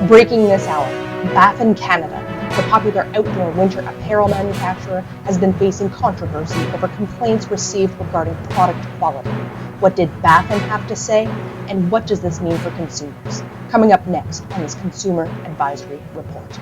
Breaking this hour, Baffin Canada, the popular outdoor winter apparel manufacturer, has been facing controversy over complaints received regarding product quality. What did Baffin have to say, and what does this mean for consumers? Coming up next on this Consumer Advisory Report.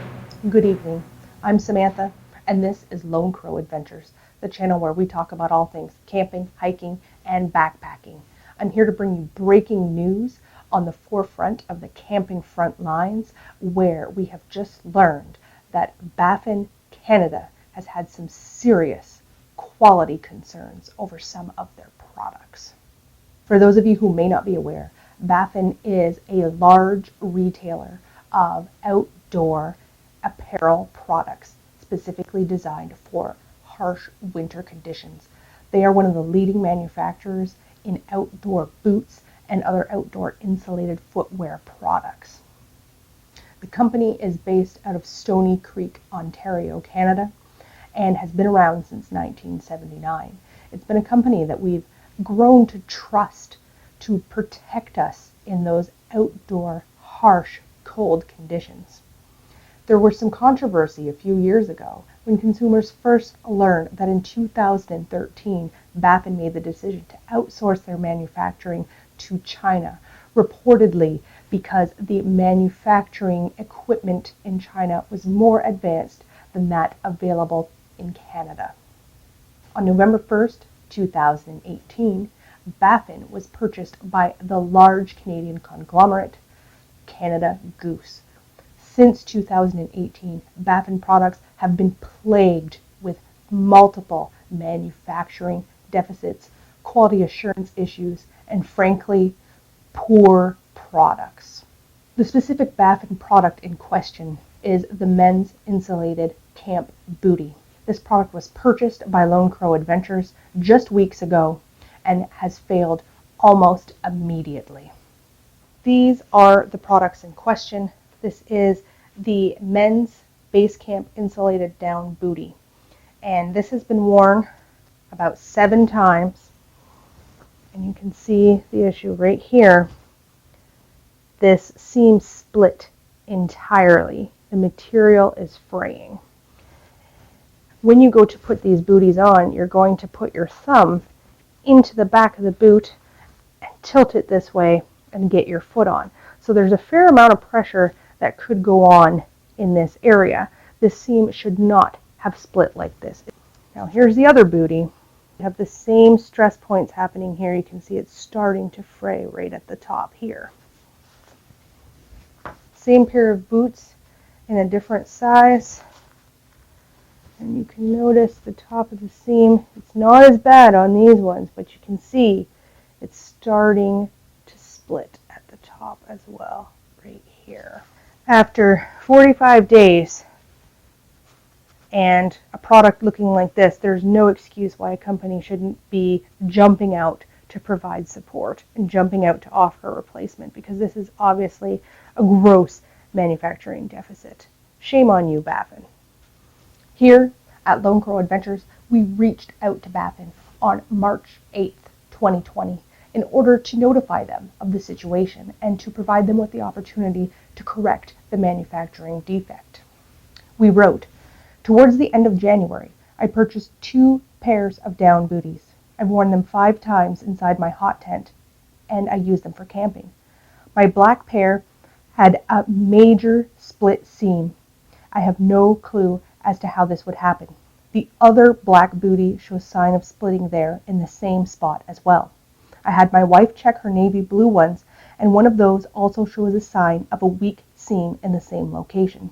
Good evening, I'm Samantha, and this is Lone Crow Adventures, the channel where we talk about all things camping, hiking, and backpacking. I'm here to bring you breaking news on the forefront of the camping front lines, where we have just learned that Baffin Canada has had some serious quality concerns over some of their products. For those of you who may not be aware, Baffin is a large retailer of outdoor apparel products specifically designed for harsh winter conditions. They are one of the leading manufacturers in outdoor boots and other outdoor insulated footwear products. The company is based out of Stony Creek, Ontario, Canada, and has been around since 1979. It's been a company that we've grown to trust to protect us in those outdoor, harsh, cold conditions. There was some controversy a few years ago when consumers first learned that in 2013, Baffin made the decision to outsource their manufacturing to China, reportedly because the manufacturing equipment in China was more advanced than that available in Canada. On November 1st, 2018, Baffin was purchased by the large Canadian conglomerate Canada Goose. Since 2018, Baffin products have been plagued with multiple manufacturing deficits, quality assurance issues, and frankly, poor products. The specific Baffin product in question is the men's insulated Camp Bootie. This product was purchased by Lone Crow Adventures just weeks ago and has failed almost immediately. These are the products in question. This is the men's Base Camp insulated down bootie, and this has been worn about 7 times. And you can see the issue right here. This seam split entirely. The material is fraying. When you go to put these booties on, you're going to put your thumb into the back of the boot and tilt it this way and get your foot on. So there's a fair amount of pressure that could go on in this area. This seam should not have split like this. Now here's the other bootie. You have the same stress points happening here. You can see it's starting to fray right at the top here. Same pair of boots in a different size. And you can notice the top of the seam. It's not as bad on these ones, but you can see it's starting to split at the top as well, right here. After 45 days, and a product looking like this, there's no excuse why a company shouldn't be jumping out to provide support and jumping out to offer a replacement, because this is obviously a gross manufacturing deficit. Shame on you, Baffin. Here at Lone Crow Adventures, we reached out to Baffin on March 8th, 2020, in order to notify them of the situation and to provide them with the opportunity to correct the manufacturing defect. We wrote, "Towards the end of January, I purchased 2 pairs of down booties. I've worn them 5 times inside my hot tent, and I use them for camping. My black pair had a major split seam. I have no clue as to how this would happen. The other black bootie shows sign of splitting there in the same spot as well. I had my wife check her navy blue ones, and one of those also shows a sign of a weak seam in the same location.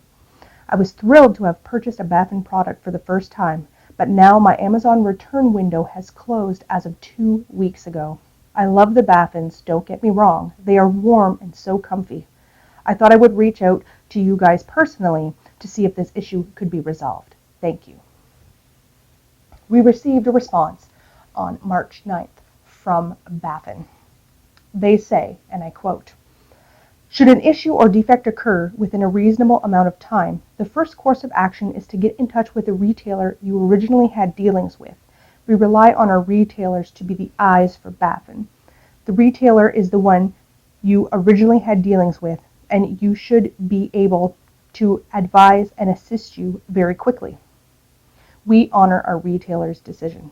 I was thrilled to have purchased a Baffin product for the first time, but now my Amazon return window has closed as of 2 weeks ago. I love the Baffins, don't get me wrong. They are warm and so comfy. I thought I would reach out to you guys personally to see if this issue could be resolved. Thank you." We received a response on March 9th from Baffin. They say, and I quote, "Should an issue or defect occur within a reasonable amount of time, the first course of action is to get in touch with the retailer you originally had dealings with. We rely on our retailers to be the eyes for Baffin. The retailer is the one you originally had dealings with, and you should be able to advise and assist you very quickly. We honor our retailer's decision.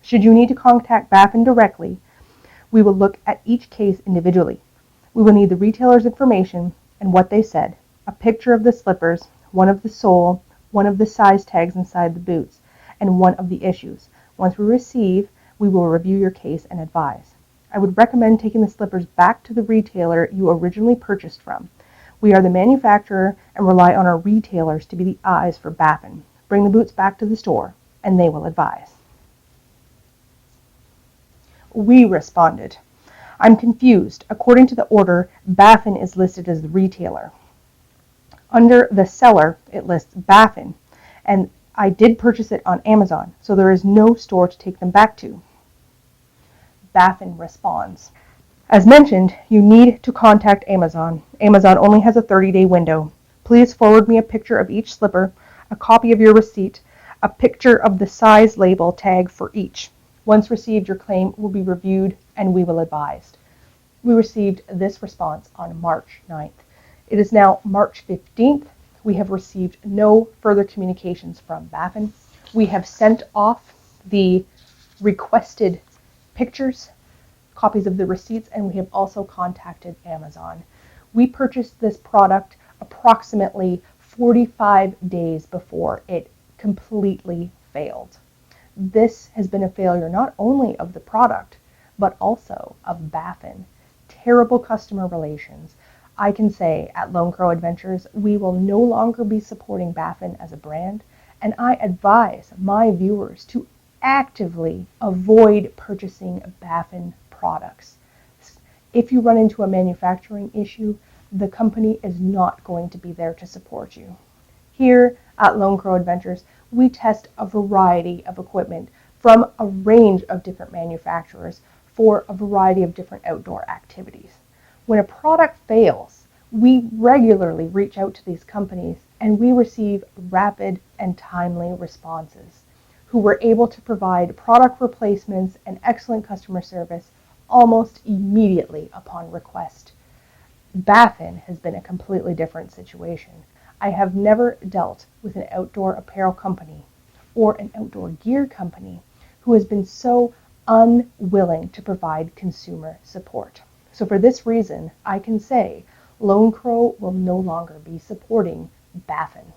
Should you need to contact Baffin directly, we will look at each case individually. We will need the retailer's information and what they said, a picture of the slippers, one of the sole, one of the size tags inside the boots, and one of the issues. Once we receive, we will review your case and advise. I would recommend taking the slippers back to the retailer you originally purchased from. We are the manufacturer and rely on our retailers to be the eyes for Baffin. Bring the boots back to the store, and they will advise. We responded, I'm confused. According to the order, Baffin is listed as the retailer. Under the seller, it lists Baffin, and I did purchase it on Amazon, so there is no store to take them back to. Baffin responds, as mentioned, you need to contact Amazon. Amazon only has a 30-day window. Please forward me a picture of each slipper, a copy of your receipt, a picture of the size label tag for each. Once received, your claim will be reviewed and we will advise. We received this response on March 9th. It is now March 15th. We have received no further communications from Baffin. We have sent off the requested pictures, copies of the receipts, and we have also contacted Amazon. We purchased this product approximately 45 days before it completely failed. This has been a failure not only of the product, but also of Baffin. Terrible customer relations. I can say at Lone Crow Adventures, we will no longer be supporting Baffin as a brand, and I advise my viewers to actively avoid purchasing Baffin products. If you run into a manufacturing issue, the company is not going to be there to support you. Here at Lone Crow Adventures, we test a variety of equipment from a range of different manufacturers for a variety of different outdoor activities. When a product fails, we regularly reach out to these companies and we receive rapid and timely responses, who were able to provide product replacements and excellent customer service almost immediately upon request. Baffin has been a completely different situation. I have never dealt with an outdoor apparel company or an outdoor gear company who has been so unwilling to provide consumer support. So for this reason, I can say Lone Crow will no longer be supporting Baffin.